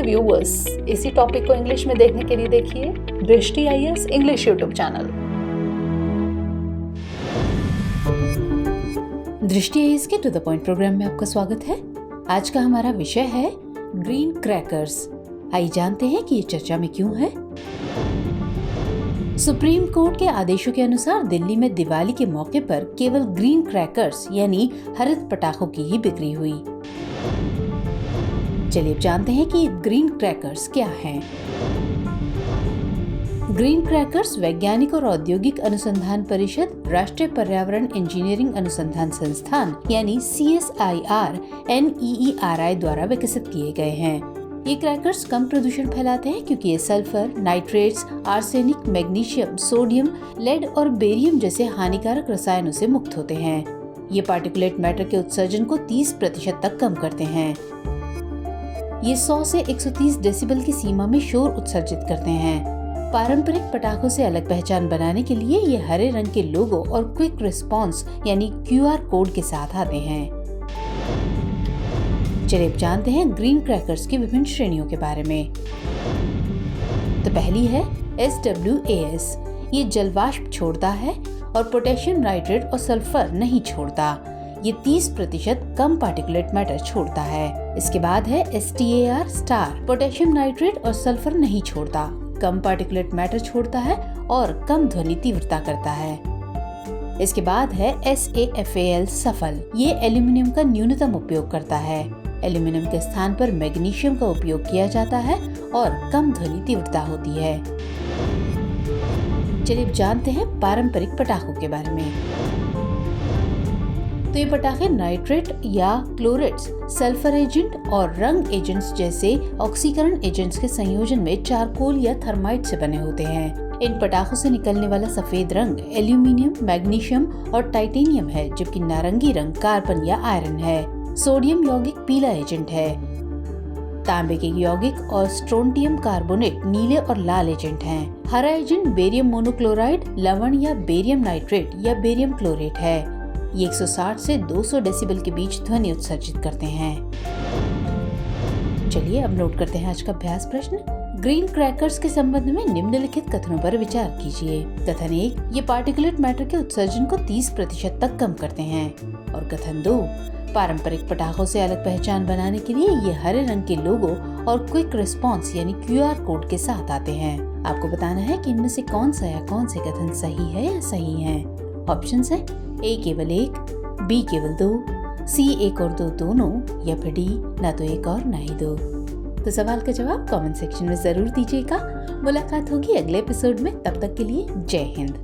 Viewers, इसी topic को English में देखने के लिए देखिए दृष्टि आईएएस इंग्लिश यूट्यूब चैनल। दृष्टि आईएएस के टू द पॉइंट प्रोग्राम में आपका स्वागत है। आज का हमारा विषय है ग्रीन क्रैकर्स। आइए जानते हैं कि ये चर्चा में क्यों है। सुप्रीम कोर्ट के आदेशों के अनुसार दिल्ली में दिवाली के मौके पर केवल ग्रीन क्रैकर्स यानी हरित पटाखों की ही बिक्री हुई। चलिए अब जानते हैं कि ग्रीन क्रैकर्स क्या हैं। ग्रीन क्रैकर्स वैज्ञानिक और औद्योगिक अनुसंधान परिषद, राष्ट्रीय पर्यावरण इंजीनियरिंग अनुसंधान संस्थान यानी CSIR NEERI द्वारा विकसित किए गए हैं। ये क्रैकर्स कम प्रदूषण फैलाते हैं क्योंकि ये sulphur, nitrates, arsenic, magnesium, sodium, lead और बेरियम जैसे हानिकारक रसायनों से मुक्त होते हैं। ये पार्टिकुलेट मैटर के उत्सर्जन को 30% तक कम करते हैं। ये 100 से 130 डेसिबल की सीमा में शोर उत्सर्जित करते हैं। पारंपरिक पटाखों से अलग पहचान बनाने के लिए ये हरे रंग के लोगो और क्विक रिस्पॉन्स यानी QR कोड के साथ आते हैं। चलिए अब जानते हैं ग्रीन क्रैकर्स की विभिन्न श्रेणियों के बारे में। तो पहली है SWAS। ये जलवाष्प छोड़ता है और पोटेशियम नाइट्रेट और सल्फर नहीं छोड़ता। ये 30% कम पार्टिकुलेट मैटर छोड़ता है। इसके बाद है STAR स्टार। पोटेशियम नाइट्रेट और सल्फर नहीं छोड़ता, कम पार्टिकुलेट मैटर छोड़ता है और कम ध्वनि तीव्रता करता है। इसके बाद है SAFAL सफल। ये एल्यूमिनियम का न्यूनतम उपयोग करता है। एल्यूमिनियम के स्थान पर मैग्नीशियम का उपयोग किया जाता है और कम ध्वनि तीव्रता होती है। चलिए अब जानते हैं पारंपरिक पटाखों के बारे में। तो ये पटाखे नाइट्रेट या क्लोरेट्स, सल्फर एजेंट और रंग एजेंट्स जैसे ऑक्सीकरण एजेंट्स के संयोजन में चारकोल या थर्माइट से बने होते हैं। इन पटाखों से निकलने वाला सफेद रंग एल्यूमिनियम, मैग्नीशियम और टाइटेनियम है, जबकि नारंगी रंग कार्बन या आयरन है। सोडियम यौगिक पीला एजेंट है। तांबे के यौगिक और स्ट्रोंटियम कार्बोनेट नीले और लाल एजेंट हैं। हरा एजेंट बेरियम मोनोक्लोराइड, लवण या बेरियम नाइट्रेट या बेरियम क्लोरेट है। ये 160 से 200 डेसिबल के बीच ध्वनि उत्सर्जित करते हैं। चलिए अब नोट करते हैं आज का अभ्यास प्रश्न। ग्रीन क्रैकर्स के संबंध में निम्नलिखित कथनों पर विचार कीजिए। कथन 1, ये पार्टिकुलेट मैटर के उत्सर्जन को 30% तक कम करते हैं। और कथन 2, पारंपरिक पटाखों से अलग पहचान बनाने के लिए ये हरे रंग के लोगो और क्विक रिस्पॉन्स यानी QR कोड के साथ आते हैं। आपको बताना है कि इनमें से कौन सा या कौन से कथन सही है या सही है। ऑप्शंस है A केवल 1, B केवल 2, C 1 और 2 दोनों, या फिर D ना तो 1 और ना ही 2। तो सवाल का जवाब कमेंट सेक्शन में जरूर दीजिएगा। मुलाकात होगी अगले एपिसोड में। तब तक के लिए जय हिंद।